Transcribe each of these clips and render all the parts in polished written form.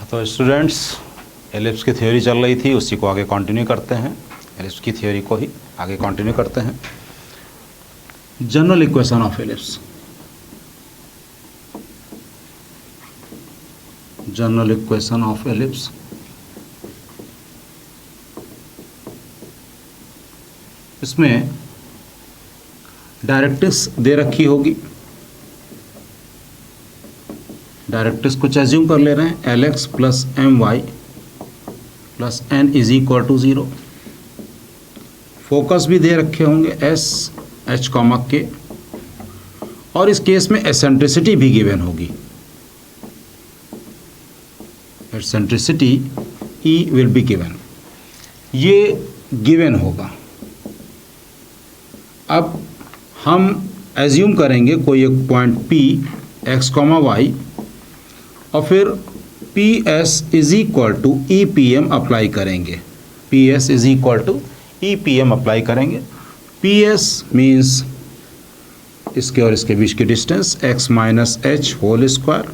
तो students, ellipse की theory चल रही थी, उसी को आगे कंटिन्यू करते हैं। एलिप्स की थ्योरी को ही आगे कंटिन्यू करते हैं। General equation of ellipse, general equation of ellipse. इसमें डायरेक्ट्रिक्स दे रखी होगी। डायरेक्ट्रिक्स कुछ एज्यूम कर ले रहे हैं, l x plus m y plus n is equal to 0। Focus भी दे रखे होंगे एस एच कॉमा के, और इस केस में एसेंट्रिसिटी भी गिवन होगी। Eccentricity e will be given, ये गिवन होगा। अब हम एज्यूम करेंगे कोई एक point p x comma y, और फिर p s is equal to e p m apply करेंगे। P s is equal to e p m apply करेंगे। पी एस मीन्स इसके और इसके बीच की distance x minus h whole square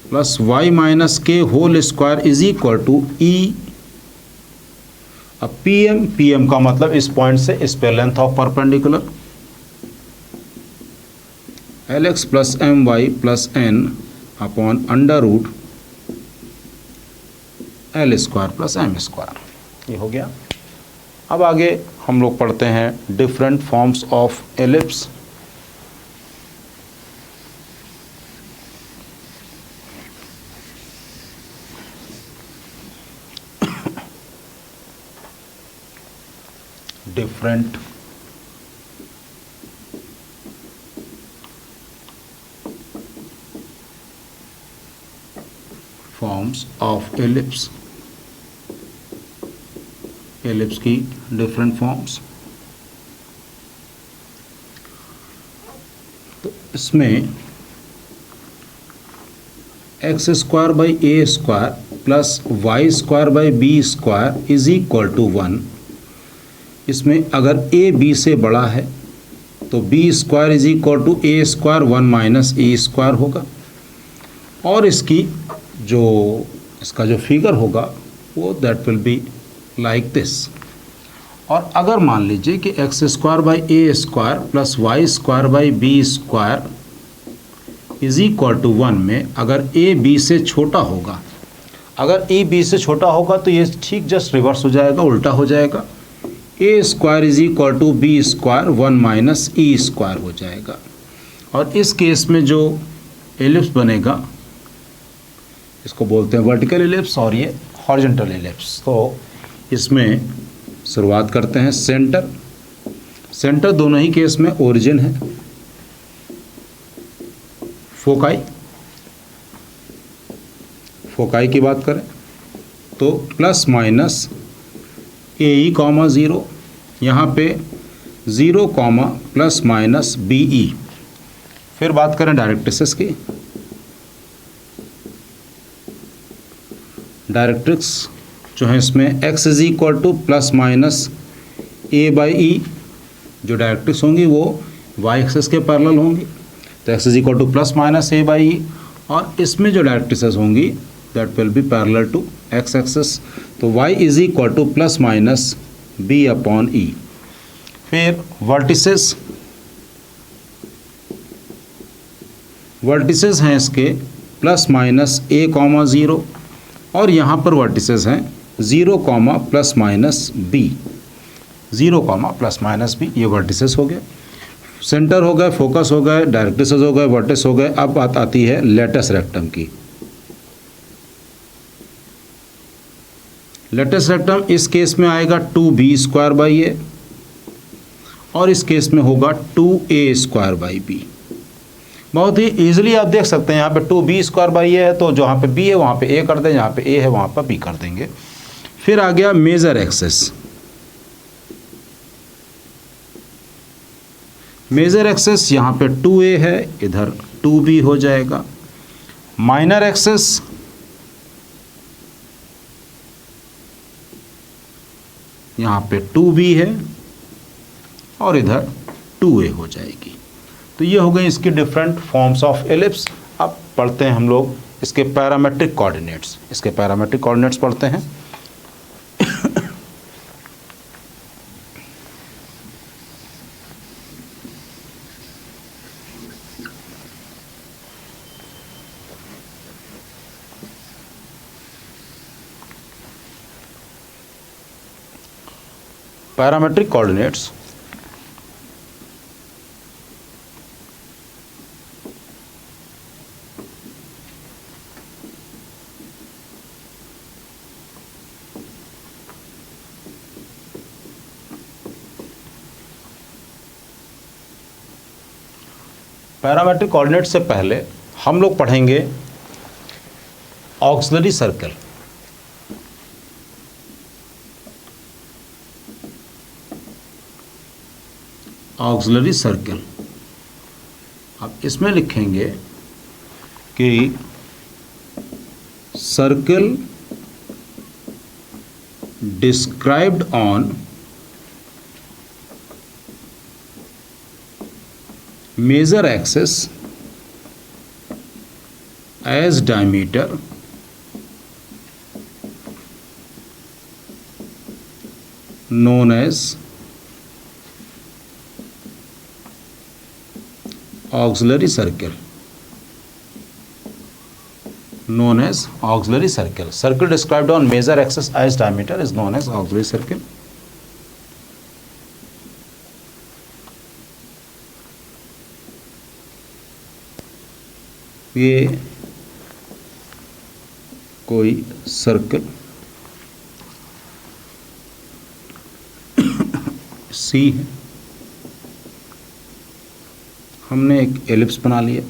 plus y minus k whole square is equal to e. अब P M का मतलब इस पॉइंट से इस पे length of perpendicular, l x plus m y plus n upon under root l square plus m square, ये हो गया। अब आगे हम लोग पढ़ते हैं different forms of ellipse. Different forms of ellipse, ellipse की डिफरेंट फॉर्म्स। तो इसमें x square by A square plus Y square by B square is equal to 1। इसमें अगर ए बी से बड़ा है तो b square is equal to A square 1 minus A square होगा, और इसका जो फिगर होगा वो that will be like this. और अगर मान लीजिए कि x square by A square plus Y square by B square is equal to 1 में अगर ए बी से छोटा होगा, अगर ए बी से छोटा होगा तो ये ठीक जस्ट रिवर्स हो जाएगा, उल्टा हो जाएगा। A square is equal to B square 1 minus e square हो जाएगा। और इस केस में जो एलिप्स बनेगा इसको बोलते हैं वर्टिकल एलिप्स, और ये हॉरिजॉन्टल एलिप्स। तो इसमें शुरुआत करते हैं सेंटर। सेंटर दोनों ही केस में ओरिजिन है। फोकाई की बात करें तो plus minus a e comma 0, यहाँ पे 0 comma plus minus b e. फिर बात करें डायरेक्ट्रिक्स की। डायरेक्ट्रिक्स जो है इसमें x is equal to plus minus a by e, जो डायरेक्ट्रिक्स होंगी वो y एक्सेस के पैरेलल होंगी, तो x is equal to plus minus a by e. और इसमें जो डायरेक्ट्रिक्स होंगी that will be parallel to x axis, तो y is equal to plus minus b upon e. फिर वर्टिसेस हैं इसके प्लस माइनस a कॉमा 0, और यहाँ पर वर्टिसेस हैं 0 comma plus minus b, 0 comma plus minus b, ये वर्टिसेस हो गए। सेंटर हो गए, फोकस हो गए, डायरेक्ट्रिक्स हो गए, वर्टिस हो गए। अब बात आती है लेटस रेक्टम की। लेटस रेक्टम इस केस में आएगा 2b स्क्वायर बाई ए, और इस केस में होगा 2a स्क्वायर बाई बी। बहुत ही ईजिली आप देख सकते हैं, यहाँ पे 2b स्क्वायर बाई ए है तो जहाँ पे b है वहाँ पे a कर दें, जहाँ पे a है वहाँ पर b कर देंगे। फिर आ गया मेजर एक्सेस। मेजर एक्सेस यहाँ पे 2a है, इधर 2b हो जाएगा। माइनर एक्सेस यहाँ पे 2b है, और इधर 2a हो जाएगी। तो ये हो गई इसकी डिफरेंट फॉर्म्स ऑफ एलिप्स। अब पढ़ते हैं हम लोग इसके पैरामेट्रिक कोऑर्डिनेट्स। इसके पैरामेट्रिक कोऑर्डिनेट्स पढ़ते हैं। पैरामेट्रिक कोऑर्डिनेट्स पैरामेट्रिक कोऑर्डिनेट से पहले हम लोग पढ़ेंगे ऑक्सिलरी सर्कल। ऑक्सिलरी सर्कल, अब इसमें लिखेंगे कि circle described on major axis as diameter known as auxiliary circle. Known as auxiliary circle. Circle described on major axis as diameter is known as auxiliary circle. ये कोई circle सी है, हमने एक ellipse बना लिया,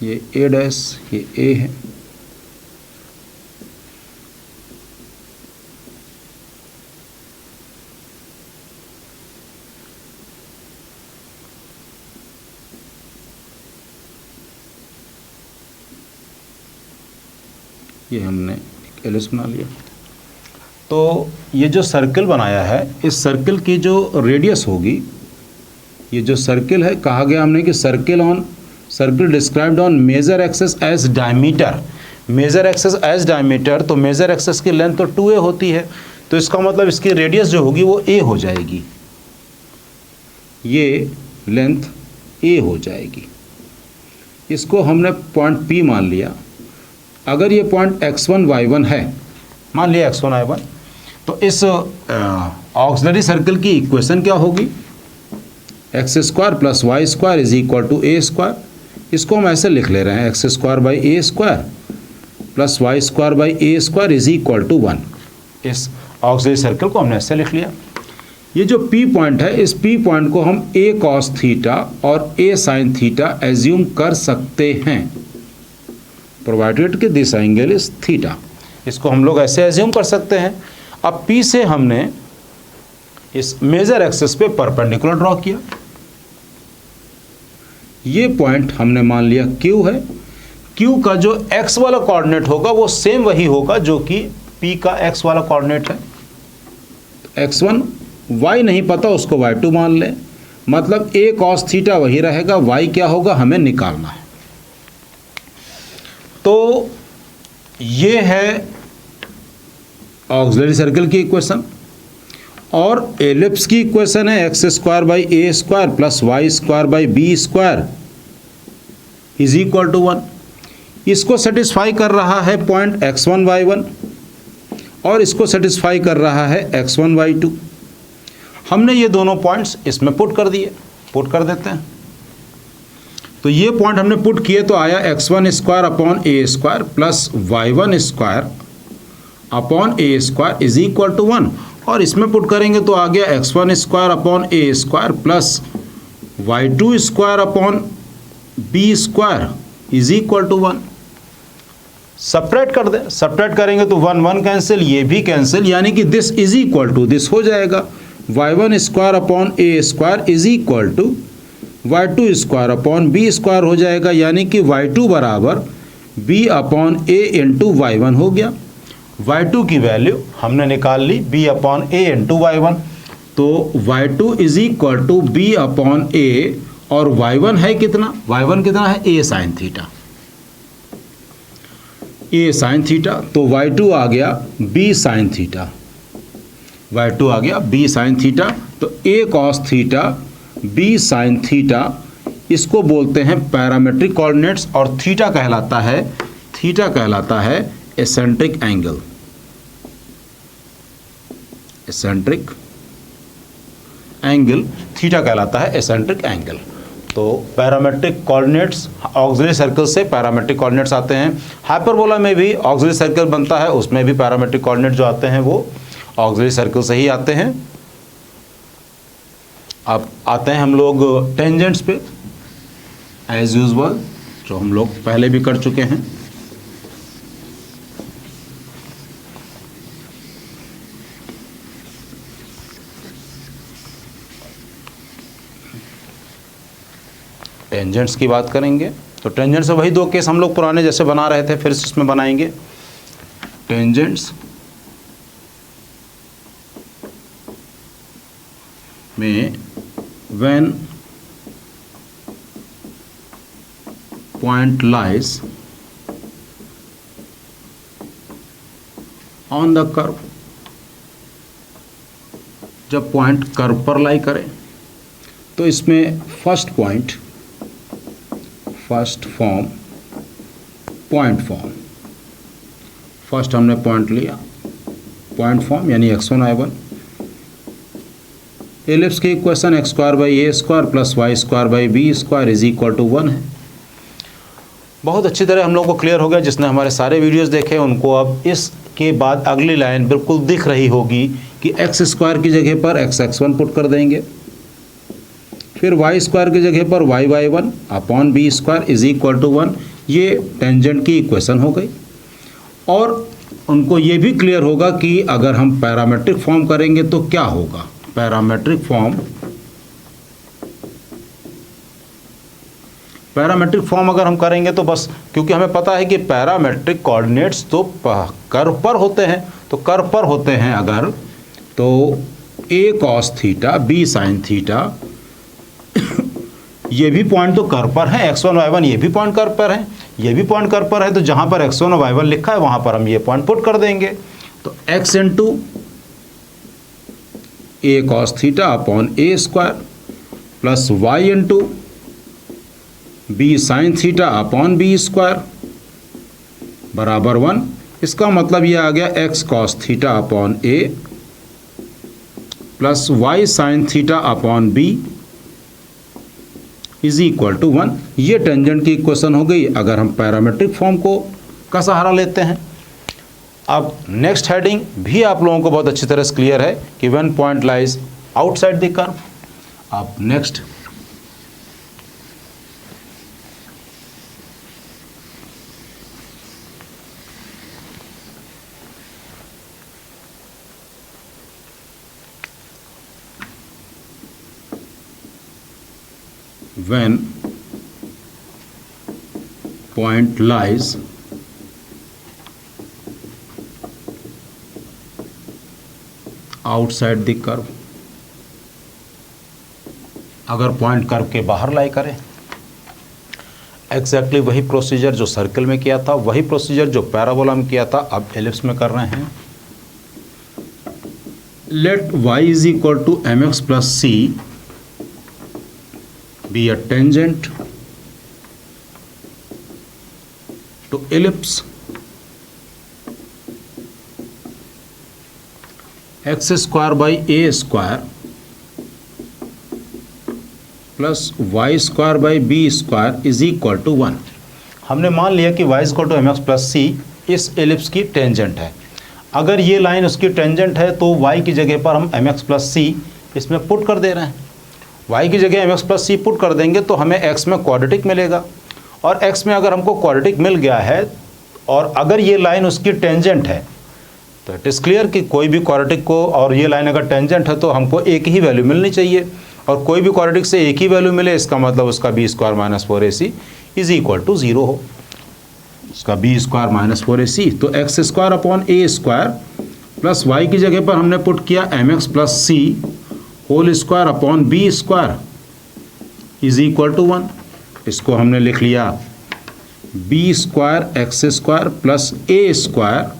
ये ए डैश, ये ए है, ये हमने एक एलिप्स बना लिया। तो ये जो सर्कल बनाया है, इस सर्कल की जो रेडियस होगी, ये जो सर्कल है, कहा गया हमने कि circle described on major axis as diameter. Major axis as diameter, तो मेजर एक्सेस की लेंथ तो 2a होती है, तो इसका मतलब इसकी रेडियस जो होगी वो a हो जाएगी, ये लेंथ a हो जाएगी। इसको हमने पॉइंट P मान लिया। अगर ये पॉइंट x1 y1 है, मान लिया x1 y1, तो इस ऑक्सिलरी सर्कल की इक्वेशन क्या होगी? X square plus Y square is equal to A square. इसको हम ऐसे लिख ले रहे हैं, x square by A square plus Y square by A square is equal to 1। इस ऑक्सिलरी सर्कल को हमने ऐसे लिख लिया। ये जो P पॉइंट है, इस P पॉइंट को हम a cos थीटा और a sin थीटा एज्यूम कर सकते हैं, प्रोवाइडेड कि दिस एंगल इज थीटा। इसको हम लोग ऐसे एज्यूम कर सकते हैं। अब P से हमने इस मेजर एक्सिस पे परपेंडिकुलर ड्रॉ किया। ये पॉइंट हमने मान लिया Q है। Q का जो x वाला कोऑर्डिनेट होगा वो सेम वही होगा जो कि P का x वाला कोऑर्डिनेट है। x1 y नहीं पता, उसको y2 मान लें, मतलब a cos थीटा वही रहेगा, y क्या होगा हमें निकालना है। तो ये है ऑक्सिलरी सर्कल की इक्वेशन, और एलिप्स की इक्वेशन है x square by A square plus Y square by B square is equal to 1। इसको सेटिस्फाई कर रहा है पॉइंट x1 y1 और इसको सेटिस्फाई कर रहा है x1 y2। हमने ये दोनों पॉइंट्स इसमें पुट कर दिए, पुट कर देते हैं। तो ये पॉइंट हमने पुट किए तो आया x1 square upon A square plus y1 square upon A square is equal to 1, और इसमें पुट करेंगे तो आ गया x1 square upon A square plus y2 square upon B square is equal to 1। Separate कर दे, सपरेट करेंगे तो 1 1 कैंसिल, ये भी कैंसिल, यानी कि this is equal to this हो जाएगा। y1 square upon A square is equal to y2 square upon B square हो जाएगा, यानी कि y2 बराबर b upon a into y1 हो गया। y2 की वैल्यू हमने निकाल ली b upon a into y1। तो y2 is equal to b upon a, और y1 है कितना, y1 कितना है a sine theta, a sine theta, तो y2 आ गया b साइन थीटा, y2 आ गया b साइन थीटा, तो a cos theta b sine theta, इसको बोलते हैं पैरामेट्रिक कोऑर्डिनेट्स, और थीटा कहलाता है eccentric angle, eccentric angle, theta कहलाता है एसेंट्रिक एंगल। तो पैरामेट्रिक कोऑर्डिनेट्स ऑक्सिलरी सर्कल से पैरामेट्रिक कोऑर्डिनेट्स आते हैं, हाइपरबोला में भी ऑक्सिलरी सर्कल बनता है, उसमें भी पैरामेट्रिक कोऑर्डिनेट जो आते हैं वो ऑक्सिलरी सर्कल से ही आते हैं। अब आते हैं हम लोग टेंजेंट्स पे, एज यूजुअल जो हम लोग पहले भी कर चुके हैं। टेंजेंट्स की बात करेंगे तो टेंजेंट्स से वही दो केस हम लोग पुराने जैसे बना रहे थे फिर इसमें बनाएंगे। टेंजेंट्स में when point lies on the curve, जब पॉइंट कर्व पर लाई करे तो इसमें first point, first form, point form, first हमने पॉइंट लिया, पॉइंट फॉर्म यानी x1 y1, एलिप्स की equation x square by A square plus Y square by B square is equal to 1 है। बहुत अच्छी तरह हम लोग को क्लियर हो गया, जिसने हमारे सारे वीडियोस देखे उनको अब इसके बाद अगली लाइन बिल्कुल दिख रही होगी कि एक्स स्क्वायर की जगह पर x1 पुट कर देंगे, फिर वाई स्क्वायर की जगह पर y1 upon B square is equal to 1, ये टेंजेंट की इक्वेशन हो गई। और उनको ये भी क्लियर होगा कि अगर हम पैरामेट्रिक फॉर्म करेंगे तो क्या होगा। पैरामेट्रिक फॉर्म अगर हम करेंगे तो बस, क्योंकि हमें पता है कि पैरामेट्रिक कोऑर्डिनेट्स तो कर्व पर होते हैं, तो कर्व पर होते हैं अगर, तो a cos theta b sin theta, ये भी पॉइंट तो कर्व पर है, x1 y1 ये भी पॉइंट कर्व पर है, ये भी पॉइंट कर्व पर है, तो जहां पर x1 और y1 लिखा है वहां पर हम ये पॉइंट पुट कर देंगे। तो x into a cos theta upon a square plus y into b sine theta upon b square बराबर 1। इसका मतलब ये आ गया x cos theta upon a plus y sine theta upon b is equal to 1। ये tangent की equation हो गई अगर हम पैरामेट्रिक फॉर्म का सहारा लेते हैं। अब नेक्स्ट हेडिंग भी आप लोगों को बहुत अच्छी तरह से क्लियर है कि when point lies outside the curve. अब next when point lies outside the curve, अगर पॉइंट कर्व के बाहर लाई करें, एग्जैक्टली वही प्रोसीजर जो सर्कल में किया था, वही प्रोसीजर जो पैराबोला में किया था, अब एलिप्स में कर रहे हैं। Let y is equal to mx plus c be a tangent to ellipse x square by a square plus y square by b square is equal to 1। हमने मान लिया कि y equal to mx plus c इस ellipse की tangent है। अगर ये line उसकी टेंजेंट है तो y की जगह पर हम mx प्लस c इसमें पुट कर दे रहे हैं। y की जगह mx प्लस c पुट कर देंगे तो हमें x में क्वाड्रेटिक मिलेगा, और x में अगर हमको क्वाड्रेटिक मिल गया है और अगर ये लाइन उसकी टेंजेंट है तो इट इज़ क्लियर कि कोई भी क्वाड्रेटिक को, और ये लाइन अगर टेंजेंट है तो हमको एक ही वैल्यू मिलनी चाहिए, और कोई भी क्वाड्रेटिक से एक ही वैल्यू मिले इसका मतलब उसका B square minus 4ac is equal to 0 हो। उसका बी स्क्वायर माइनस 4ac, तो एक्स स्क्वायर अपॉन ए स्क्वायर प्लस वाई की जगह पर हमने पुट किया mx plus c whole square upon B square is equal to 1। इसको हमने लिख लिया B square X square plus A square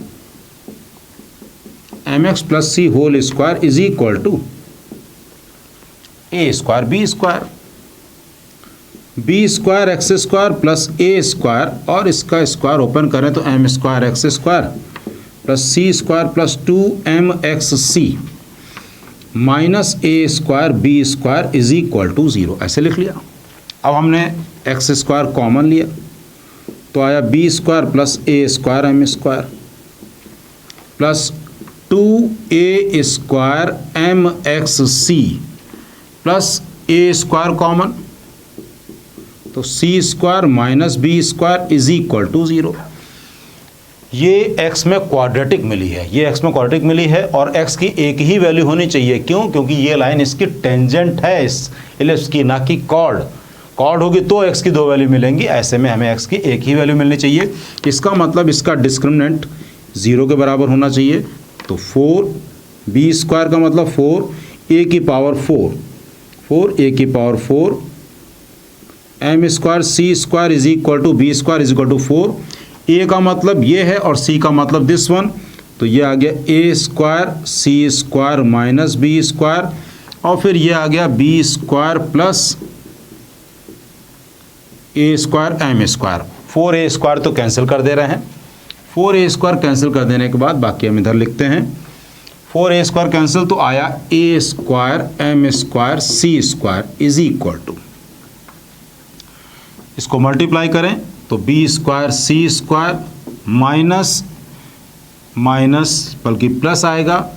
M X plus C whole square is equal to A square B square X square plus A square और इसका square open करें तो M square X square plus C square plus 2mxc minus A square B square is equal to 0, ऐसे लिख लिया। अब हमने x square common लिया तो आया बी स्क्वायर प्लस ए square M square plus 2a square M x c plus ए square common तो c square minus B square is equal to 0। ये x में क्वाड्रेटिक मिली है, ये x में क्वाड्रेटिक मिली है और x की एक ही वैल्यू होनी चाहिए। क्यों? क्योंकि ये लाइन इसकी टेंजेंट है इस इलिप्स की, ना कि कॉर्ड। कॉर्ड होगी तो x की 2 वैल्यू मिलेंगी, ऐसे में हमें x की एक ही वैल्यू मिलनी चाहिए। इसका मतलब इसका डिस्क्रिमिनेंट 0 के बराबर होना चाहिए। तो 4 बी स्क्वायर का मतलब 4 a की पावर 4 a की power 4 M square C square is equal to B square is equal to 4। A का मतलब ये है और सी का मतलब दिस वन, तो ये आ गया a square C square minus B square और फिर ये आ गया बी स्क्वायर प्लस ए square M square. 4a square तो कैंसिल कर दे रहे हैं, 4a स्क्वायर कैंसिल कर देने के बाद बाकी हम इधर लिखते हैं 4a स्क्वायर कैंसिल तो आया a square M square C square is equal to, इसको मल्टीप्लाई करें तो बी स्क्वायर सी स्क्वायर माइनस बल्कि प्लस आएगा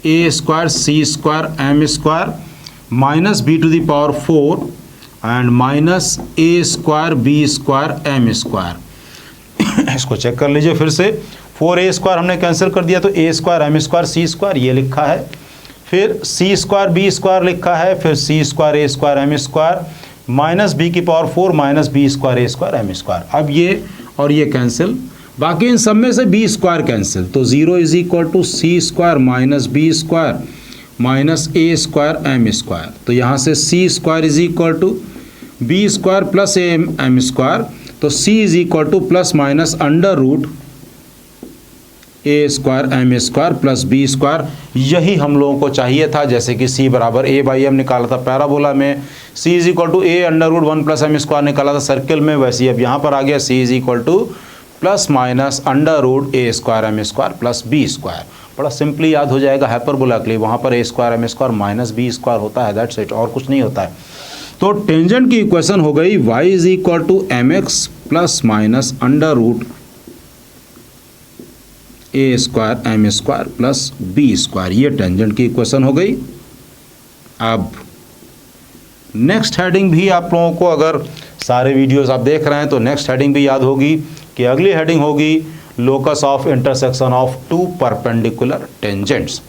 a square C square M square minus b to the power 4 and minus A square B square M square. इसको check कर लीजिए फिर से, 4a स्क्वायर हमने कैंसिल कर दिया तो ए स्क्वायर एम स्क्वायर सी स्क्वायर ये लिखा है, फिर सी स्क्वायर बी स्क्वायर लिखा है, फिर c square a square M square minus b की power 4 minus B square a square M square. अब ये और ये कैंसिल, बाकी इन सब में से बी स्क्वायर कैंसिल तो 0 is equal to c square minus B square minus A square M square. तो यहाँ से c square is equal to B square plus m square, तो c is equal to plus minus under root A square M square plus B square. यही हम लोगों को चाहिए था, जैसे कि सी बराबर ए बाई एम निकाला था पैराबोला में, c is equal to a under root 1 plus m square निकाला था सर्किल में, वैसे ही अब यहाँ पर आ गया c is equal to plus minus under root A square M square plus B square. बड़ा सिंपली याद हो जाएगा हाइपरबोला के लिए, वहाँ पर a square M square minus B square होता है, दैट्स इट, और कुछ नहीं होता है। तो टेंजेंट की इक्वेशन हो गई y is equal to M X plus minus under root A square M square plus B square, ये टेंजेंट की इक्वेशन हो गई। अब नेक्स्ट हेडिंग भी आप लोगों को, अगर सारे वीडियोस आप देख रहे हैं तो नेक्स्ट हेडिंग भी याद होगी कि अगली हेडिंग होगी locus of intersection of 2 perpendicular tangents.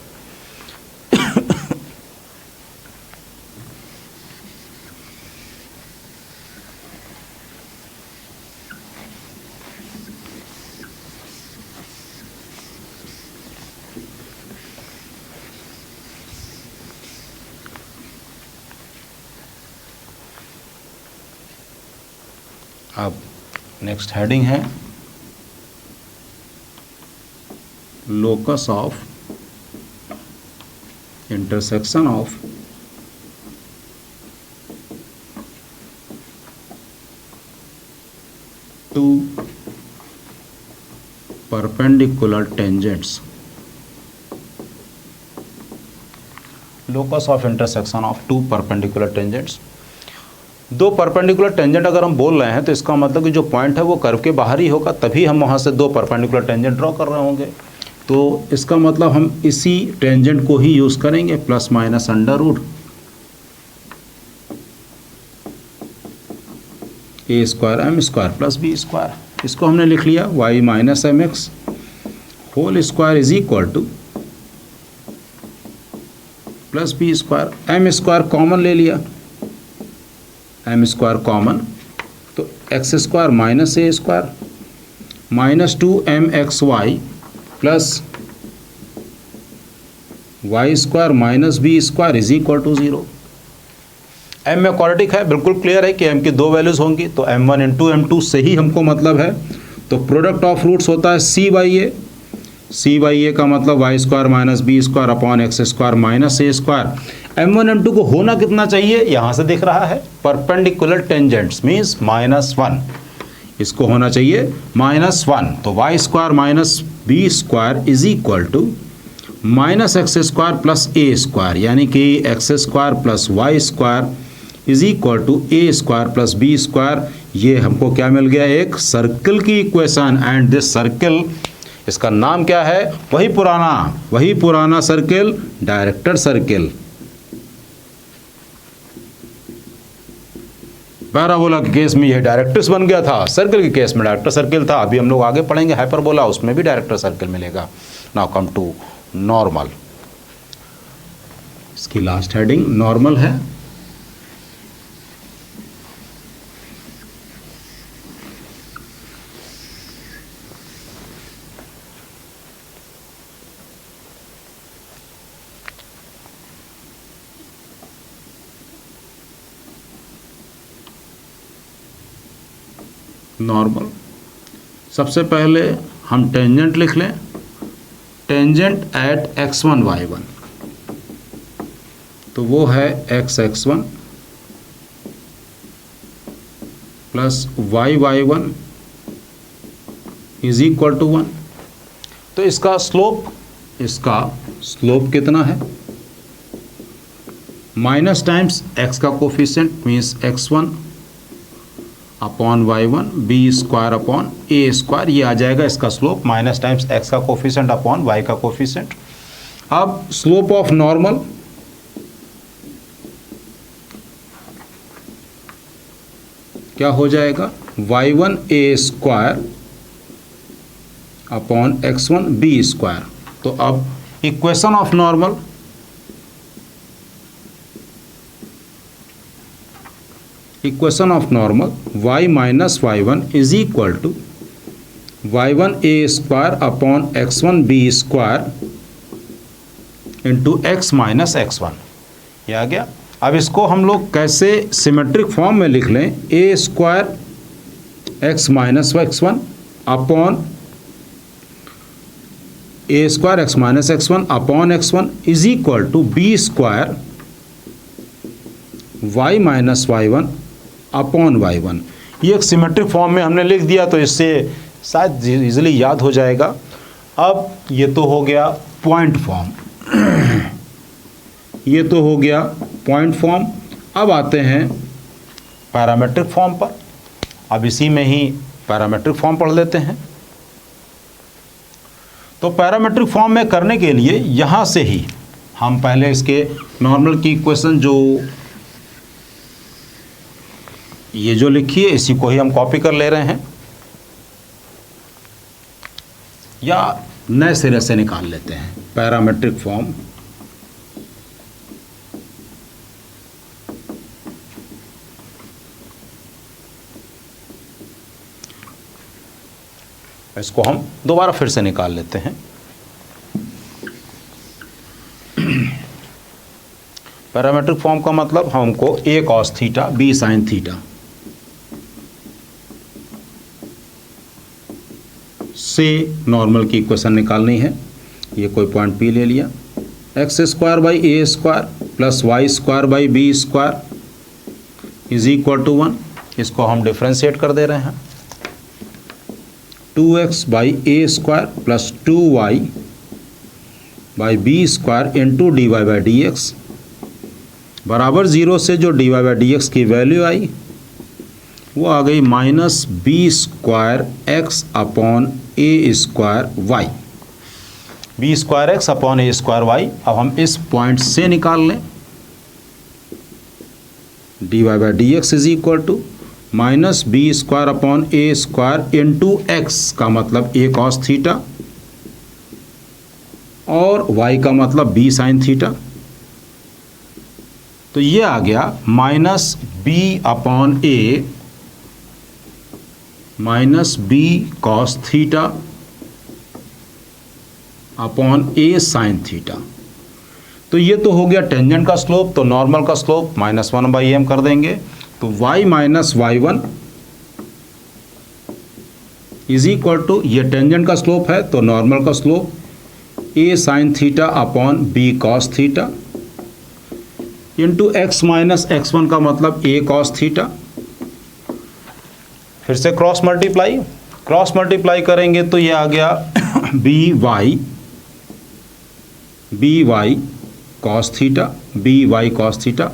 अब नेक्स्ट हेडिंग है locus of intersection of two perpendicular tangents. Locus of intersection of 2 perpendicular tangents. 2 perpendicular tangent अगर हम बोल रहे हैं तो इसका मतलब कि जो पॉइंट है वो कर्व के बाहर ही होगा, तभी हम वहाँ से 2 परपेंडिकुलर टेंजेंट ड्रॉ कर रहे होंगे। तो इसका मतलब हम इसी टेंजेंट को ही यूज़ करेंगे, प्लस माइनस अंडर रूट ए square M square plus B square. इसको हमने लिख लिया y minus m x whole square is equal to plus B square. M square common ले लिया, एम स्क्वायर कॉमन तो x square minus A square minus 2mxy plus Y square minus B square is equal to 0। M में quadratic है, बिल्कुल clear है कि M की दो वैल्यूज होंगी, तो m1 इंटू m2 से ही हमको मतलब है। तो प्रोडक्ट ऑफ रूट्स होता है c by a. c by a का मतलब y square minus B square upon x square minus ए स्क्वायर। m1 m2 को होना कितना चाहिए, यहाँ से दिख रहा है परपेंडिकुलर टेंजेंट्स मीन्स -1, इसको होना चाहिए -1। तो Y square minus B square is equal to minus X square plus A square, यानी कि x square plus Y square is equal to A square plus B square. ये हमको क्या मिल गया, एक सर्कल की इक्वेशन। एंड दिस सर्कल, इसका नाम क्या है, वही पुराना सर्कल, डायरेक्टेड सर्कल। पैराबोला के केस में यह डायरेक्ट्रिक्स बन गया था, सर्कल के केस में डायरेक्टर सर्कल था। अभी हम लोग आगे पढ़ेंगे हाइपरबोला, उसमें भी डायरेक्टर सर्कल मिलेगा। Now come to normal. इसकी लास्ट हेडिंग नॉर्मल है। नॉर्मल, सबसे पहले हम टेंजेंट लिख लें। टेंजेंट एट x1 y1, तो वो है x1 plus y1 is equal to 1। तो इसका स्लोप कितना है, माइनस टाइम्स x का coefficient means x1 upon y1 b square upon ए स्क्वायर, ये आ जाएगा इसका स्लोप, माइनस टाइम्स x का कोफिशिएंट अपॉन y का कोफिशिएंट। अब स्लोप ऑफ नॉर्मल, क्या हो जाएगा, y1 a square upon x1 b square. तो अब equation of normal, y minus y1 is equal to y1 a square upon x1 b square into x minus x1, ये आ गया। अब इसको हम लोग कैसे सिमेट्रिक फॉर्म में लिख लें, a square x minus x1 upon A square x minus x1 upon x1 is equal to B square y minus y1 upon y1। ये एक सिमेट्रिक फॉर्म में हमने लिख दिया, तो इससे शायद इजीली याद हो जाएगा। अब ये तो हो गया पॉइंट फॉर्म, ये तो हो गया पॉइंट फॉर्म। अब आते हैं पैरामेट्रिक फॉर्म पर। अब इसी में ही पैरामेट्रिक फॉर्म पढ़ लेते हैं। तो पैरामेट्रिक फॉर्म में करने के लिए यहाँ से ही हम पहले इसके नॉर्मल की इक्वेशन ये जो लिखी है, इसी को ही हम कॉपी कर ले रहे हैं या नए सिरे से निकाल लेते हैं। पैरामेट्रिक फॉर्म, इसको हम दोबारा फिर से निकाल लेते हैं। पैरामेट्रिक फॉर्म का मतलब हमको a cos theta b sin theta से नॉर्मल की इक्वेशन निकालनी है। ये कोई पॉइंट P ले लिया, X square by A square plus Y square by B square is equal to 1। इसको हम डिफ्रेंशिएट कर दे रहे हैं, 2x by A square plus 2y by B square into D Y by D X बराबर 0 से जो D Y by D X की वैल्यू आई वो आ गई minus B square x upon ए square y, b square x upon ए square y. अब हम इस पॉइंट से निकाल लें, d Y by D x is equal to minus B square upon A square into x का मतलब ए कॉस थीटा और y का मतलब बी साइन थीटा। तो ये आ गया minus b upon a minus b cos theta upon a sine theta. तो ये तो हो गया टेंजेंट का स्लोप, तो नॉर्मल का स्लोप -1/m कर देंगे, तो y minus y1 is equal to, ये टेंजेंट का स्लोप है तो नॉर्मल का slope a sine theta upon b cos theta into x minus x1 का मतलब a कॉस थीटा। फिर से क्रॉस मल्टीप्लाई करेंगे तो ये आ गया by cos theta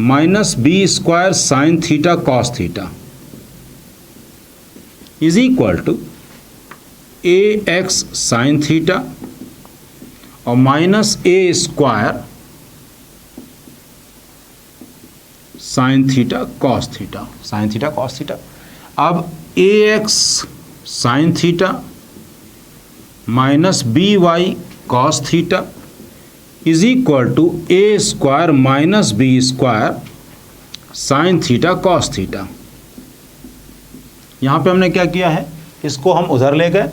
minus b square sine theta cos theta is equal to ax sine theta और minus a square sine theta cos theta. अब ax sine theta minus by cos theta is equal to a square minus b square sine theta cos theta. यहाँ पे हमने क्या किया है, इसको हम उधर ले गए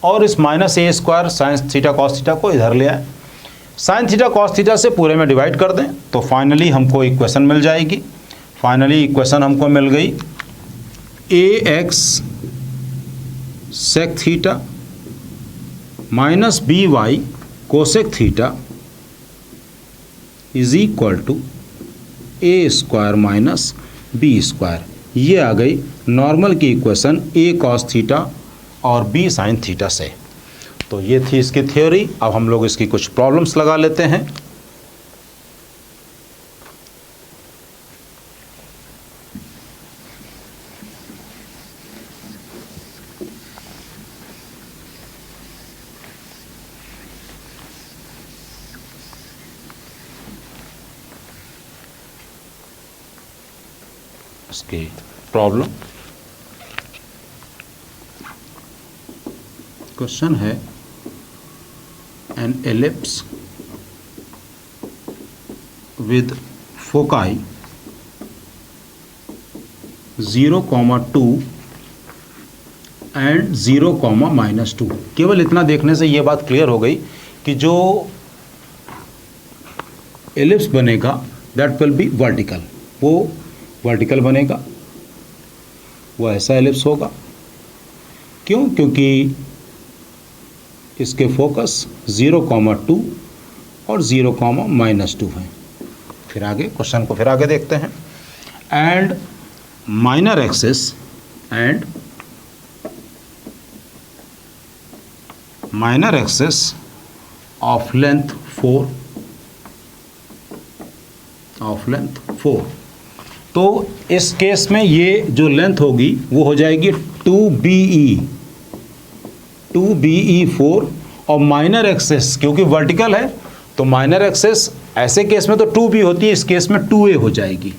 और इस minus a square sine theta cos theta को इधर ले आए। साइन थीटा कॉस थीटा से पूरे में डिवाइड कर दें तो फाइनली हमको इक्वेशन मिल जाएगी। फाइनली इक्वेशन हमको मिल गई ax sec theta minus by cosec theta is equal to a square minus b square. ये आ गई नॉर्मल की इक्वेशन a कॉस थीटा और b साइन थीटा से। तो ये थी इसकी थ्योरी। अब हम लोग इसकी कुछ प्रॉब्लम्स लगा लेते हैं। इसकी प्रॉब्लम क्वेश्चन है, an ellipse with foci 0,2 and 0,-2। केवल इतना देखने से ये बात क्लियर हो गई कि जो एलिप्स बनेगा दैट विल बी वर्टिकल, वो वर्टिकल बनेगा, वो ऐसा एलिप्स होगा। क्यों? क्योंकि इसके फोकस 0,2 और 0,-2 हैं। फिर आगे क्वेश्चन को फिर आगे देखते हैं। And minor axis of length 4, तो इस केस में ये जो लेंथ होगी वो हो जाएगी 2BE 4 और माइनर एक्सेस क्योंकि वर्टिकल है तो माइनर एक्सेस ऐसे केस में तो 2B होती है, इस केस में 2A हो जाएगी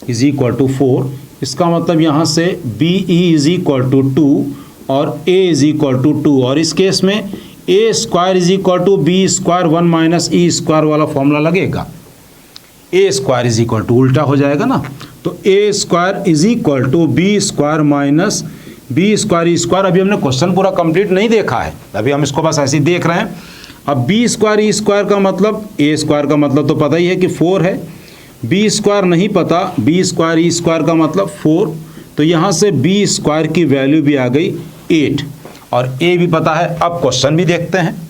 इज इक्वल टू 4। इसका मतलब यहाँ से BE इज इक्वल टू 2 और A इज इक्वल टू 2 और इस केस में A square is equal to B square 1 minus E square वाला फॉर्मूला लगेगा। A square is equal to उल्टा हो जाएगा ना, तो A square is equal to B square minus B square E square. अभी हमने क्वेश्चन पूरा कंप्लीट नहीं देखा है, अभी हम इसको बस ऐसे ही देख रहे हैं। अब B स्क्वायर E स्क्वायर का मतलब, A स्क्वायर का मतलब तो पता ही है कि 4 है, B स्क्वायर नहीं पता, B स्क्वायर E स्क्वायर का मतलब 4, तो यहाँ से B स्क्वायर की वैल्यू भी आ गई 8 और A भी पता है। अब क्वेश्चन भी देखते हैं।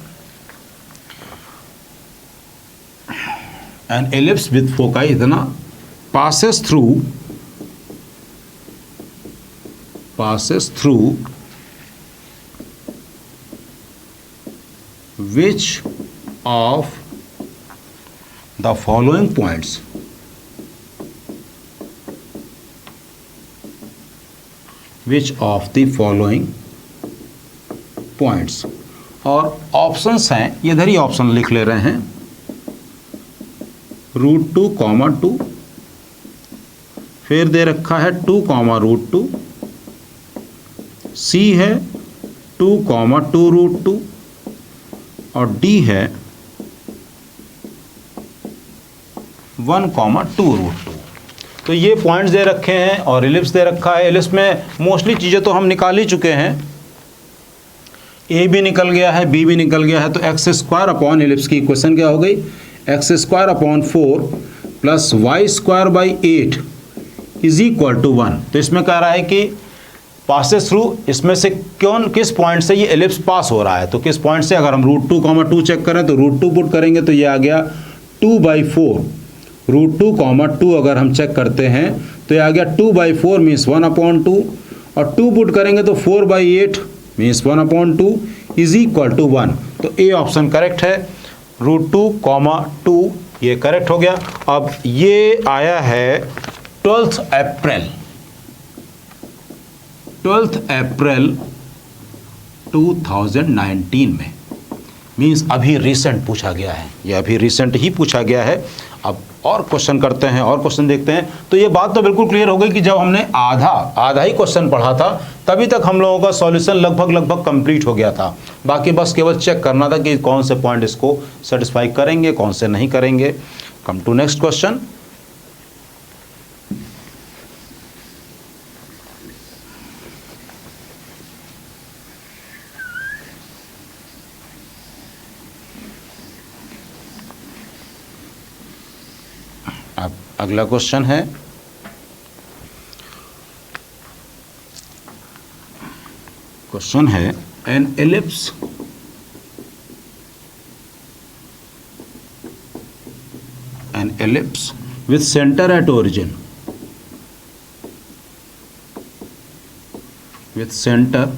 An ellipse with foci इतना passes through which of the following points? Which of the following points? और ऑप्शंस हैं, ये इधर ही ऑप्शन लिख ले रहे हैं। √2, फिर दे रखा है 2, √2, C है 2, 2√2 और D है 1, 2√2। तो ये पॉइंट्स दे रखे हैं और एलिप्स दे रखा है। एलिप्स में मोस्टली चीज़ें तो हम निकाल ही चुके हैं, ए भी निकल गया है, बी भी निकल गया है, तो एक्स स्क्वायर अपॉन एलिप्स की इक्वेशन क्या हो गई, X square upon 4 plus Y square by 8 is equal to 1। तो इसमें कह रहा है कि पासेस थ्रू, इसमें से किस पॉइंट से ये एलिप्स पास हो रहा है, तो किस पॉइंट से, अगर हम √2, 2 चेक करें तो √2 पुट करेंगे तो ये आ गया 2/4, √2, 2 अगर हम चेक करते हैं तो ये आ गया 2/4 मीन्स 1/2, और 2 पुट करेंगे तो 4/8 मीन्स 1/2 इज इक्वल टू 1। तो ए ऑप्शन करेक्ट है, √2, 2 ये करेक्ट हो गया। अब ये आया है 12 अप्रैल 2019 में, मीन्स अभी रिसेंट पूछा गया है, ये अभी रिसेंट ही पूछा गया है। अब और क्वेश्चन करते हैं, और क्वेश्चन देखते हैं। तो ये बात तो बिल्कुल क्लियर हो गई कि जब हमने आधा ही क्वेश्चन पढ़ा था तभी तक हम लोगों का सॉल्यूशन लगभग कंप्लीट हो गया था। बाकी बस केवल चेक करना था कि कौन से पॉइंट इसको सेटिस्फाई करेंगे, कौन से नहीं करेंगे। Come to next question. अब अगला क्वेश्चन है, an ellipse with center at origin, centre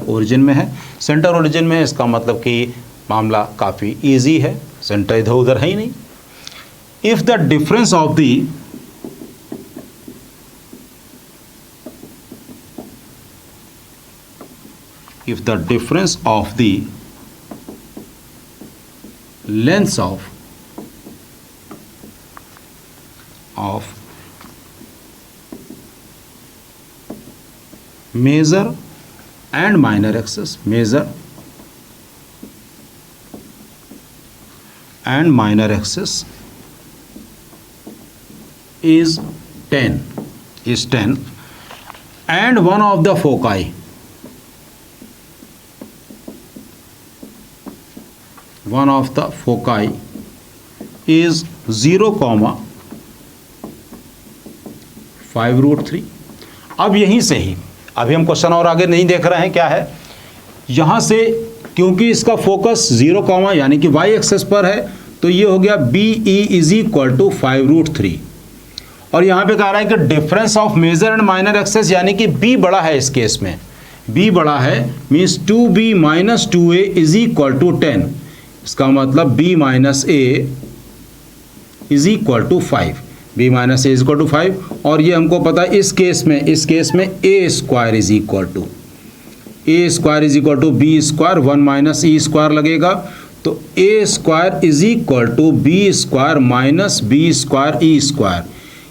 origin में है। सेंटर ओरिजिन में इसका मतलब कि मामला काफ़ी इजी है, सेंटर इधर उधर है ही नहीं। If the difference of the lengths of major and minor axis, is 10, and one of the foci is 0,5√3। अब यहीं से ही, अभी हम क्वेश्चन और आगे नहीं देख रहे हैं क्या है, यहाँ से क्योंकि इसका फोकस 0, यानी कि y एक्सेस पर है, तो ये हो गया BE इज इक्वल टू 5√3। और यहाँ पे कह रहा है कि difference of major and minor axes, यानी कि B बड़ा है इस केस में, B बड़ा है means 2B minus 2A is equal to 10। इसका मतलब B minus A is equal to 5, B minus A is equal to 5। और ये हमको पता है इस केस में A square is equal to B square, 1 minus E square लगेगा, तो A square is equal to B square minus B square E square,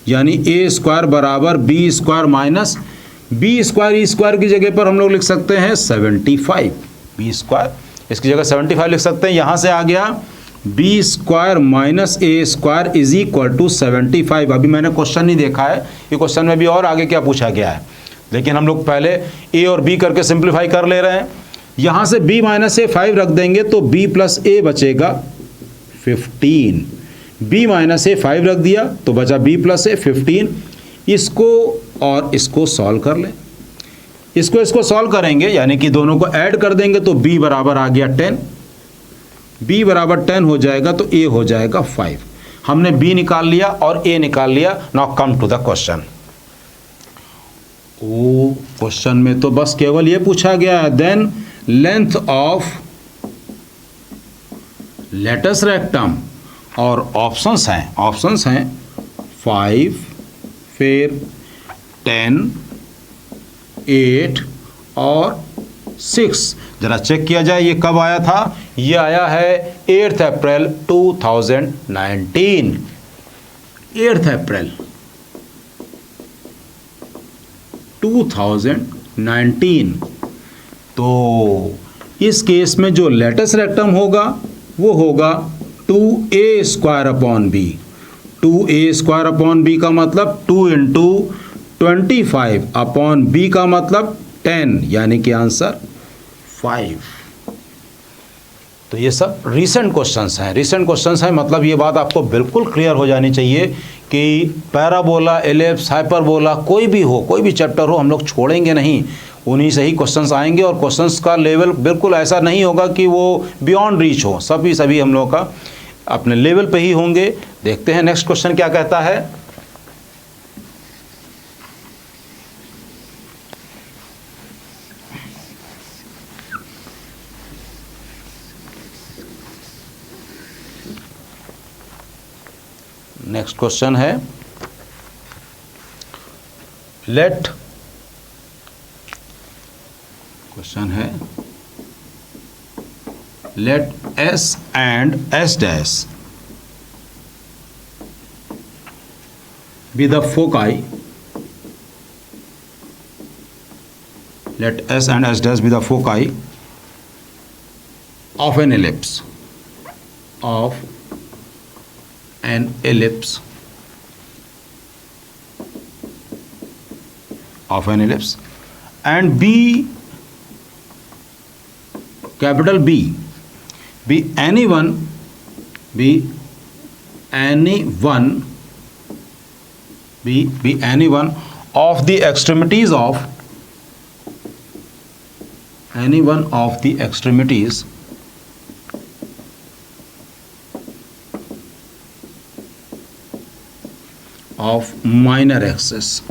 यानी A स्क्वायर बराबर B square minus B square E square की जगह पर हम लोग लिख सकते हैं 75, B स्क्वायर इसकी जगह 75 लिख सकते हैं। यहाँ से आ गया B square minus A square is equal to 75। अभी मैंने क्वेश्चन नहीं देखा है, ये क्वेश्चन में भी और आगे क्या पूछा गया है, लेकिन हम लोग पहले A और B करके सिंप्लीफाई कर ले रहे हैं। यहाँ से B माइनस A 5 रख देंगे तो B प्लस A बचेगा 15, B माइनस A 5 रख दिया तो बचा B प्लस A 15। इसको और इसको सॉल्व कर लें, इसको सॉल्व करेंगे यानी कि दोनों को ऐड कर देंगे तो B बराबर आ गया 10, B बराबर 10 हो जाएगा तो A हो जाएगा 5। हमने B निकाल लिया और A निकाल लिया। Now come to the question. Question में तो बस केवल ये पूछा गया है, then length of latus rectum, और ऑप्शंस हैं 5, फिर 10, 8 और 6। जरा चेक किया जाए ये कब आया था, ये आया है 8 अप्रैल 2019, 8 अप्रैल 2019। तो इस केस में जो लेटस रेक्टम होगा वो होगा 2A square upon B। 2A square upon B का मतलब 2 इंटू 25 अपॉन बी का मतलब 10, यानी कि आंसर 5। तो ये सब रीसेंट क्वेश्चंस हैं। रीसेंट क्वेश्चंस हैं मतलब ये बात आपको बिल्कुल क्लियर हो जानी चाहिए कि पैराबोला, एलिप्स, हाइपरबोला कोई भी हो, कोई भी चैप्टर हो, हम लोग छोड़ेंगे नहीं, उन्हीं से ही क्वेश्चंस आएंगे। और क्वेश्चंस का लेवल बिल्कुल ऐसा नहीं होगा कि वो बियॉन्ड रीच हो, सभी हम लोगों का अपने लेवल पे ही होंगे। देखते हैं नेक्स्ट क्वेश्चन क्या कहता है। नेक्स्ट क्वेश्चन है, let S and S dash be the foci. Let S and S dash be the foci of an ellipse. Of an ellipse. Of an ellipse. And B, capital B, be any one of the extremities of any one of the extremities of minor axis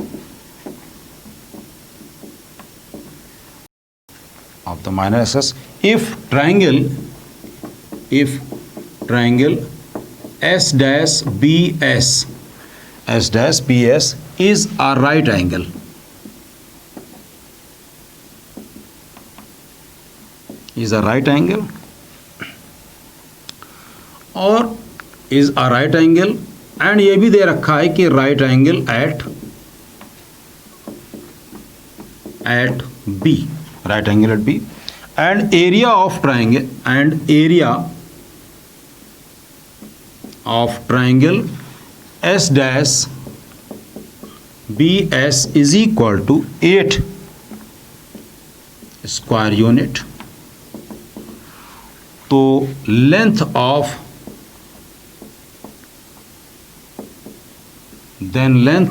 of the minor axis if triangle S dash BS is a right angle. Is a right angle और is a right angle and ये भी दे रखा है कि right angle at B, right angle at B, and area of triangle S dash B S is equal to 8 square unit. तो length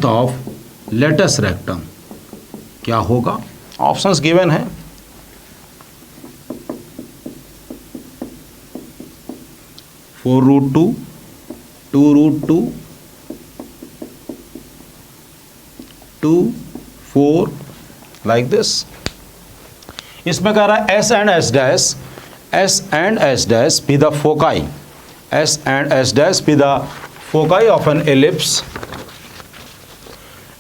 of latus rectum क्या होगा? ऑप्शंस गिवन है। Four root two, 2 root 2, 2, 4 like this. इसमें कह रहा है S and S dash B the foci, S and S dash B the foci of an ellipse,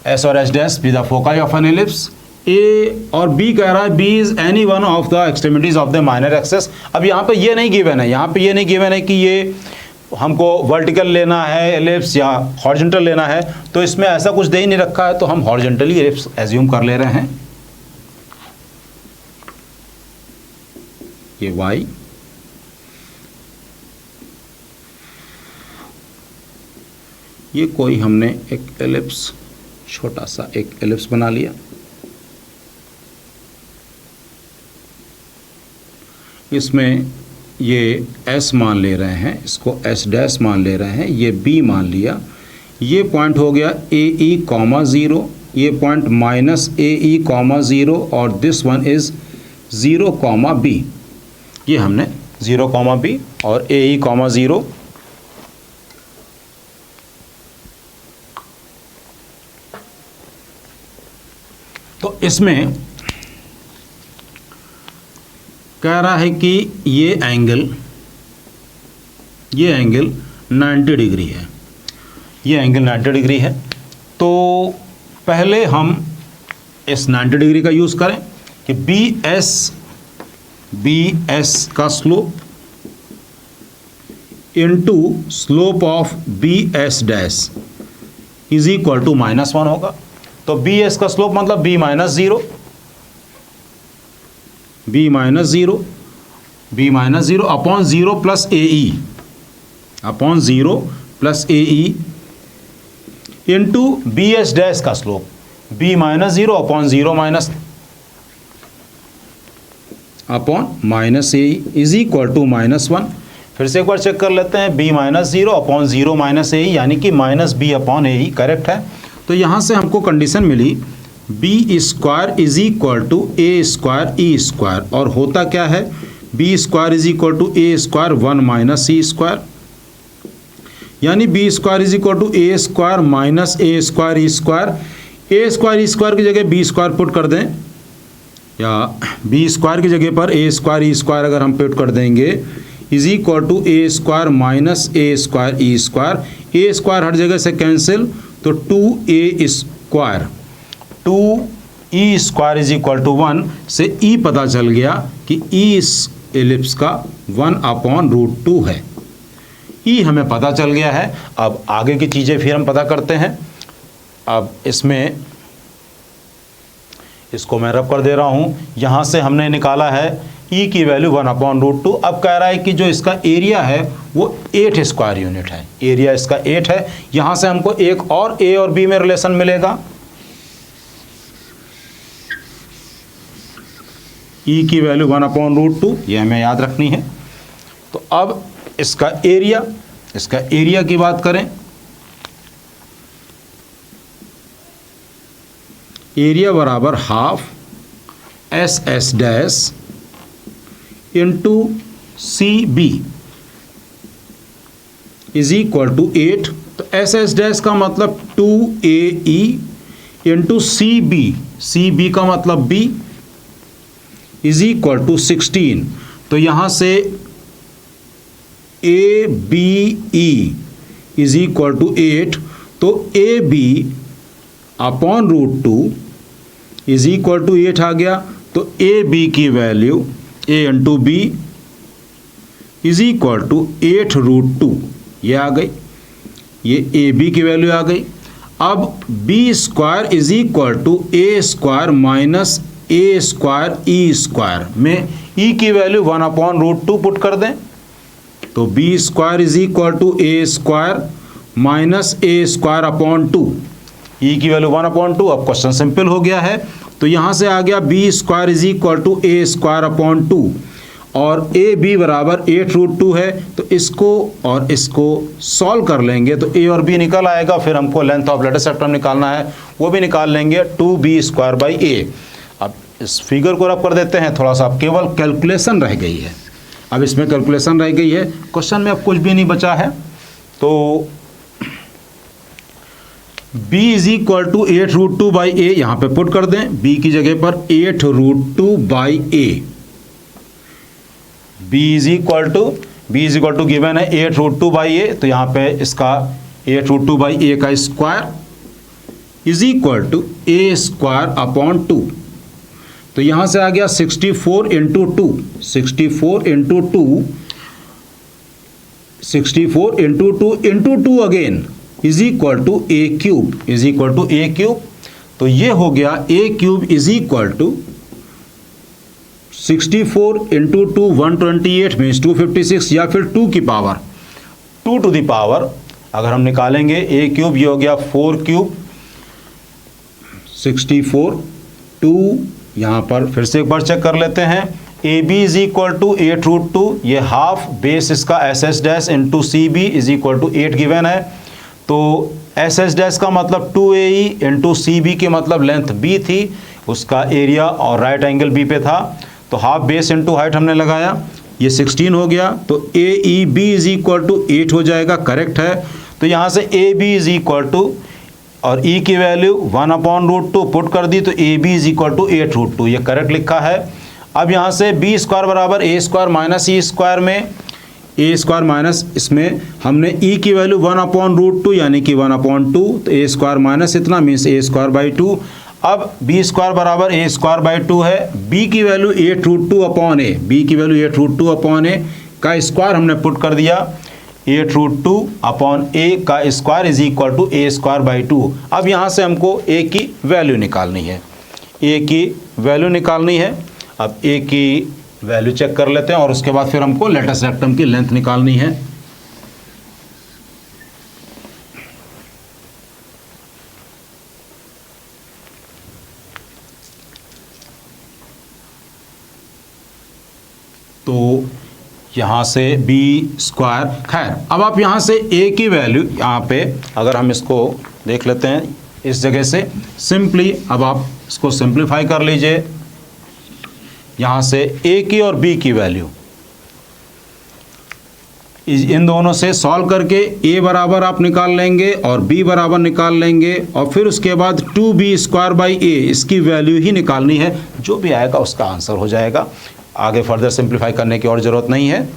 s और s dash B the foci of an ellipse. A और b कह रहा है b is any one of the extremities of the minor axis. अब यहाँ पे ये नहीं गिवन है, यहाँ पे ये नहीं गिवन है कि ये हमको वर्टिकल लेना है एलिप्स या हॉरिजॉन्टल लेना है, तो इसमें ऐसा कुछ दे ही नहीं रखा है, तो हम हॉरिजॉन्टली एलिप्स एज्यूम कर ले रहे हैं। ये वाई, ये कोई हमने एक एलिप्स, छोटा सा एक एलिप्स बना लिया। इसमें ये S मान ले रहे हैं, इसको S डैश मान ले रहे हैं, ये B मान लिया। ये पॉइंट हो गया AE, 0, ये पॉइंट माइनस AE, 0 और दिस वन इज 0, B। ये हमने 0, B और AE, 0 तो इसमें कह रहा है कि ये एंगल 90 डिग्री है, ये एंगल 90 डिग्री है। तो पहले हम इस 90 डिग्री का यूज़ करें कि BS का slope into slope of BS dash is equal to -1 होगा। तो BS का स्लोप मतलब B minus 0, upon 0 plus AE, into BS dash का slope. b minus 0 upon 0 minus upon minus A is equal to -1। फिर से एक बार check कर लेते हैं, b minus 0 upon 0 minus a यानी कि minus b upon a correct है। तो यहाँ से हमको कंडीशन मिली b square is equal to A square E square, और होता क्या है, b square is equal to A square 1 minus c square, यानी b square is equal to A square minus A square E square. A square E square की जगह B square put कर दें, या बी स्क्वायर की जगह पर a square E square अगर हम पुट कर देंगे is equal to A square minus A square E square. A square हर जगह से कैंसिल, तो 2a square 2e square is equal to 1 से e पता चल गया कि e इस एलिप्स का 1/√2 है। e हमें पता चल गया है। अब आगे की चीज़ें फिर हम पता करते हैं। अब इसमें इसको मैं रब कर दे रहा हूँ, यहाँ से हमने निकाला है e की वैल्यू 1/√2। अब कह रहा है कि जो इसका एरिया है वो 8 स्क्वायर यूनिट है, एरिया इसका 8 है। यहाँ से हमको एक और a और b में रिलेशन मिलेगा, e की वैल्यू 1/√2, ये हमें याद रखनी है। तो अब इसका एरिया की बात करें, एरिया बराबर half SS dash into CB is equal to 8। तो SS डैश का मतलब 2AE इंटू CB का मतलब B इज इक्वल टू 16। तो यहाँ से ABE इज इक्वल टू 8, तो AB upon √2 is equal to 8 आ गया। तो AB की value A into B is equal to 8√2, ये आ गई, ये AB की वैल्यू आ गई। अब B square is equal to A square minus A square E square में E की वैल्यू 1/√2 पुट कर दें, तो B square is equal to A square minus A square upon 2, E की वैल्यू 1/2। अब क्वेश्चन सिंपल हो गया है। तो यहाँ से आ गया B square is equal to A square upon 2, और ए बी बराबर 8√2 है। तो इसको और इसको सॉल्व कर लेंगे तो a और b निकल आएगा। फिर हमको लेंथ ऑफ लेटर सेक्टम निकालना है, वो भी निकाल लेंगे, 2b² a। अब इस फिगर को रब कर देते हैं थोड़ा सा, अब केवल कैलकुलेशन रह गई है। अब इसमें कैलकुलेशन रह गई है, क्वेश्चन में अब कुछ भी नहीं बचा है। तो b is equal to 8√2/a यहाँ पे पुट कर दें, b की जगह पर 8√2/a। b is equal to given है 8√2/a, तो यहाँ पे इसका 8√2/a का square is equal to a square upon 2। तो यहाँ से आ गया 64 into 2, 64 into 2 again is equal to a cube. तो ये हो गया a cube is equal to 64 into 2 128 means 256, या फिर 2 की पावर 2 टू द पावर अगर हम निकालेंगे a क्यूब, ये हो गया 4 क्यूब 64 2। यहाँ पर फिर से एक बार चेक कर लेते हैं, A B is equal to 8√2, ये हाफ बेस इसका SS dash into CB is equal to 8 given है। तो SS डैश का मतलब 2AE इंटू CB के मतलब लेंथ B थी, उसका एरिया और राइट एंगल B पे था। तो हाफ बेस इंटू हाइट हमने लगाया, ये 16 हो गया। तो AEB इज इक्वल टू 8 हो जाएगा, करेक्ट है। तो यहाँ से AB इज इक्वल टू और E की वैल्यू 1/√2 पुट कर दी, तो AB इज इक्वल टू 8√2, ये करेक्ट लिखा है। अब यहाँ से B स्क्वायर बराबर a square minus e square में a स्क्वायर माइनस, इसमें हमने E की वैल्यू 1/√2 यानी कि 1/2, तो a स्क्वायर माइनस इतना मीन्स a²/2। अब b स्क्वायर बराबर a²/2 है, b की वैल्यू 8√2 अपॉन a, b की वैल्यू 8√2 अपॉन a का स्क्वायर हमने पुट कर दिया, 8√2 अपॉन a का square is equal to a²/2। अब यहाँ से हमको a की वैल्यू निकालनी है, a की वैल्यू निकालनी है। अब a की वैल्यू चेक कर लेते हैं और उसके बाद फिर हमको लेटेस्ट रेक्टम की लेंथ निकालनी है। तो यहाँ से बी स्क्वायर। खैर, अब आप यहाँ से ए की वैल्यू यहाँ पे अगर हम इसको देख लेते हैं इस जगह से सिंपली, अब आप इसको सिंप्लीफाई कर लीजिए। यहाँ से ए की और बी की वैल्यू इन दोनों से सॉल्व करके ए बराबर आप निकाल लेंगे और बी बराबर निकाल लेंगे, और फिर उसके बाद 2b स्क्वायर बाई ए इसकी वैल्यू ही निकालनी है। जो भी आएगा उसका आंसर हो जाएगा। आगे फर्दर सिंप्लीफाई करने की और ज़रूरत नहीं है।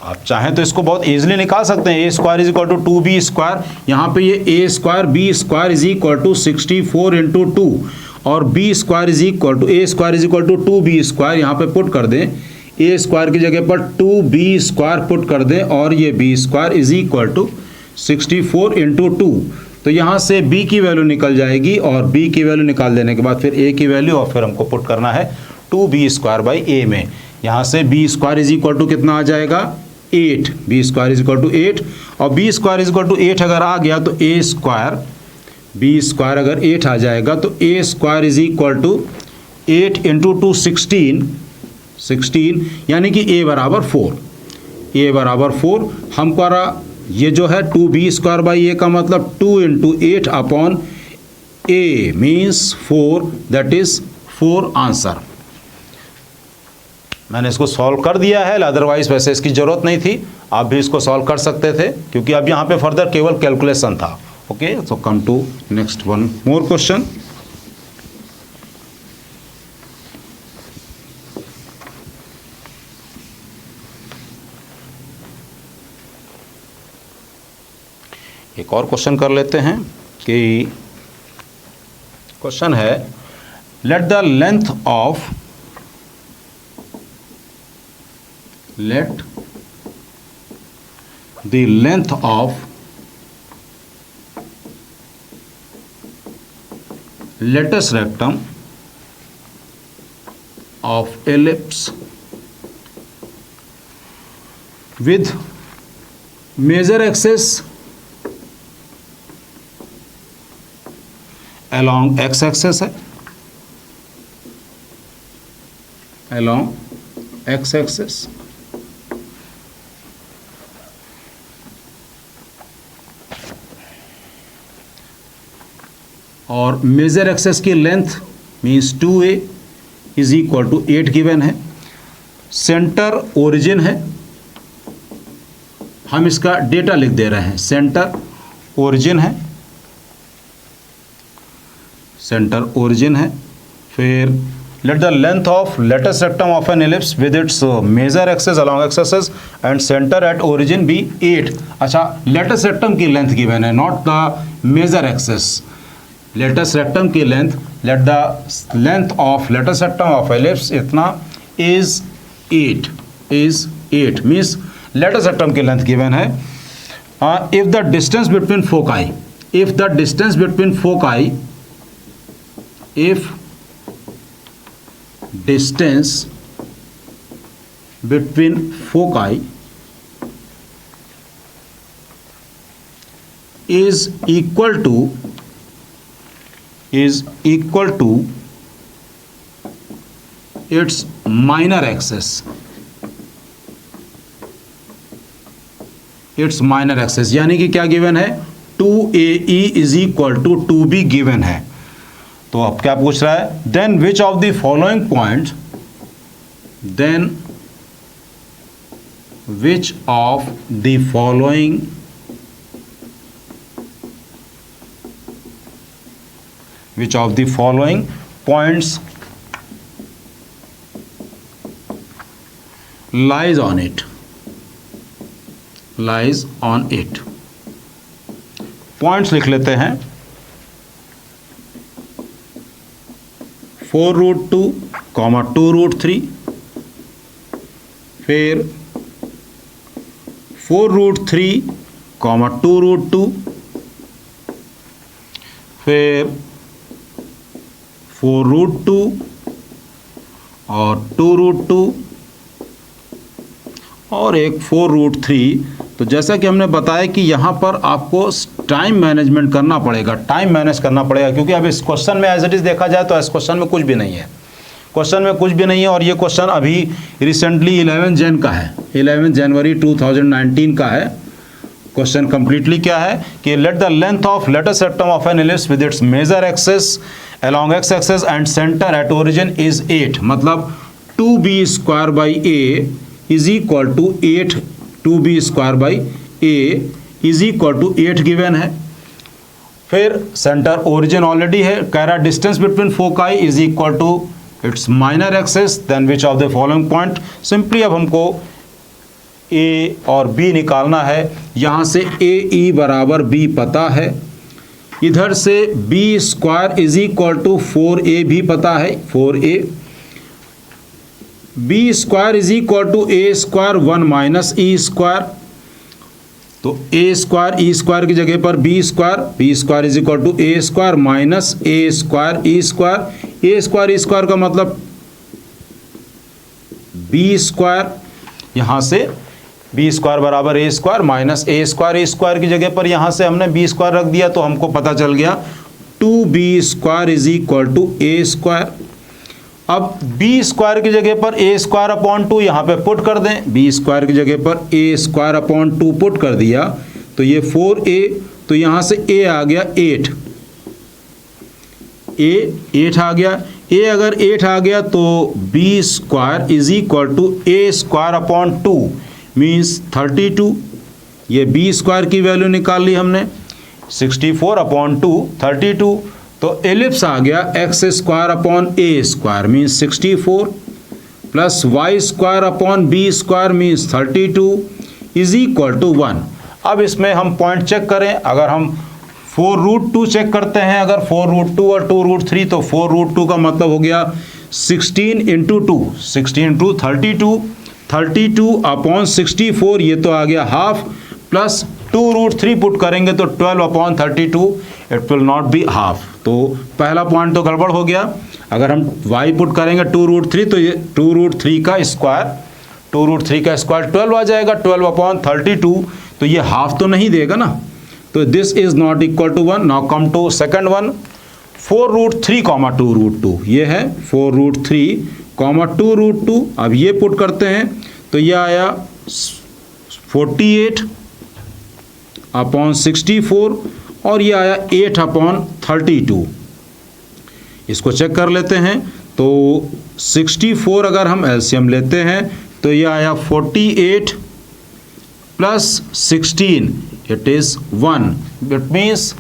आप चाहें तो इसको बहुत इजीली निकाल सकते हैं। A square is equal to 2b square, यहाँ पे ये a square B square is equal to 64 into 2 और b square is equal to A square is equal to 2b square. यहाँ पे पुट कर दें, ए स्क्वायर की जगह पर 2b स्क्वायर पुट कर दें और ये B square is equal to 64 into 2। तो यहाँ से b की वैल्यू निकल जाएगी और b की वैल्यू निकाल देने के बाद फिर a की वैल्यू और फिर हमको पुट करना है 2b स्क्वायर बाई ए में। यहाँ से b square is equal to कितना आ जाएगा 8, b square is equal to 8 और b square is equal to 8 अगर आ गया तो a स्क्वायर b स्क्वायर अगर 8 आ जाएगा तो a square is equal to 8 into 2 16 यानी कि a बराबर 4। a बराबर 4 हमारा ये जो है 2b स्क्वायर बाई ए का मतलब 2 into 8 upon a means 4, that is 4 answer. मैंने इसको सॉल्व कर दिया है, अदरवाइज वैसे इसकी ज़रूरत नहीं थी। आप भी इसको सॉल्व कर सकते थे क्योंकि अब यहाँ पे फर्दर केवल कैलकुलेशन था। Okay, so come to next one more question. एक और क्वेश्चन कर लेते हैं कि क्वेश्चन है let the length of latus rectum of ellipse with major axis along x-axis है, along x-axis और मेजर एक्सेस की लेंथ means 2a is equal to 8 given है। सेंटर ओरिजिन है, हम इसका डेटा लिख दे रहे हैं। सेंटर ओरिजिन है, सेंटर ओरिजिन है। फिर let the length of latus rectum of an ellipse with its major axes along axes and centre at origin be 8। अच्छा, लेटस रेक्टम की लेंथ गिवन है, not the major axes. Latus rectum की length, late the length of latus rectum of ellipse इतना is 8 means latus rectum की length given है। If the distance between foci, if the distance between foci, if distance between foci is equal to its minor axis, its minor axis यानी कि क्या given है 2AE is equal to 2B given है। तो अब क्या पूछ रहा है, then which of the following points, then which of the following points lies on it, lies on it। Points लिख लेते हैं 4√2, 2√3, फिर 4√3, 2√2, फिर 4√2 और 2√2 और एक 4√3। तो जैसा कि हमने बताया कि यहाँ पर आपको टाइम मैनेजमेंट करना पड़ेगा, टाइम मैनेज करना पड़ेगा, क्योंकि अब इस क्वेश्चन में एज इट इज़ देखा जाए तो इस क्वेश्चन में कुछ भी नहीं है, क्वेश्चन में कुछ भी नहीं है। और ये क्वेश्चन अभी रिसेंटली 11 जन का है, 11 जनवरी 2019 का है। क्वेश्चन कंप्लीटली क्या है कि लेट द लेंथ ऑफ लेटर सेप्टम of an ellipse with its major axes along x axis and center at origin is 8, मतलब 2b square by a is equal to 8, 2b square by a is equal to 8 given है। फिर centre origin already है, कह रहा distance between foci is equal to its minor axes, then which of the following point. Simply अब हमको a और b निकालना है। यहाँ से a e बराबर b पता है, इधर से b square is equal to 4a भी पता है, 4a, b square is equal to a square 1 minus e square, तो a स्क्वायर e स्क्वायर की जगह पर b square is equal to a square minus a square e square, a square e square का मतलब b square, यहाँ से B square बराबर A square minus A square की जगह पर यहाँ से हमने बी स्क्वायर रख दिया, तो हमको पता चल गया 2b square is equal to A square. अब बी स्क्वायर की जगह पर ए स्क्वायर अपॉन 2 यहाँ पे पुट कर दें, बी स्क्वायर की जगह पर ए स्क्वायर अपॉन 2 पुट कर दिया तो ये 4a, तो यहाँ से a आ गया 8, a 8 आ गया, a अगर 8 आ गया तो b square is equal to A square upon 2 means 32, ये b स्क्वायर की वैल्यू निकाल ली हमने, 64 अपॉन 2 32, तो एलिप्स आ गया X square upon A square means 64 plus Y square upon B square means 32 is equal to 1। अब इसमें हम पॉइंट चेक करें, अगर हम 4√2 चेक करते हैं, अगर 4√2 और 2√3, तो 4√2 का मतलब हो गया 16 इंटू 2, 16 इंटू 32 अपॉन 64, ये तो आ गया हाफ, प्लस 2√3 पुट करेंगे तो 12 upon 32, it will not be half. तो पहला पॉइंट तो गड़बड़ हो गया। अगर हम y पुट करेंगे 2√3 तो ये 2√3 का स्क्वायर 12 आ जाएगा, 12 अपॉन 32, तो ये हाफ तो नहीं देगा ना, तो this is not equal to 1। Now come to second one, 4√3 comma 2√2, ये है 4√3 कॉमा 2√2। अब ये पुट करते हैं तो ये आया 48 अपॉन 64 और ये आया 8 अपॉन 32। इसको चेक कर लेते हैं, तो 64 अगर हम एलसीएम लेते हैं तो ये आया 48 plus 16, it is 1, it means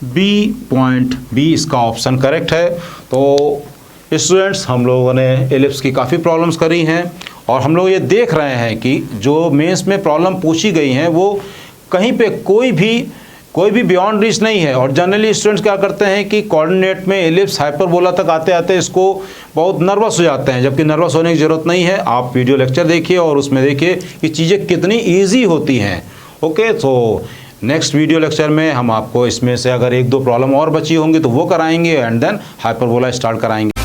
B इसका ऑप्शन करेक्ट है। तो स्टूडेंट्स, हम लोगों ने एलिप्स की काफ़ी प्रॉब्लम्स करी हैं और हम लोग ये देख रहे हैं कि जो मेंस में प्रॉब्लम पूछी गई हैं वो कहीं पे कोई भी बियॉन्ड रीच नहीं है। और जनरली स्टूडेंट्स क्या करते हैं कि कोऑर्डिनेट में एलिप्स हाइपरबोला तक आते आते इसको बहुत नर्वस हो जाते हैं, जबकि नर्वस होने की ज़रूरत नहीं है। आप वीडियो लेक्चर देखिए और उसमें देखिए कि चीज़ें कितनी ईजी होती हैं। ओके, तो नेक्स्ट वीडियो लेक्चर में हम आपको इसमें से अगर 1-2 प्रॉब्लम और बची होंगी तो वो कराएंगे एंड देन हाइपरबोला स्टार्ट कराएंगे।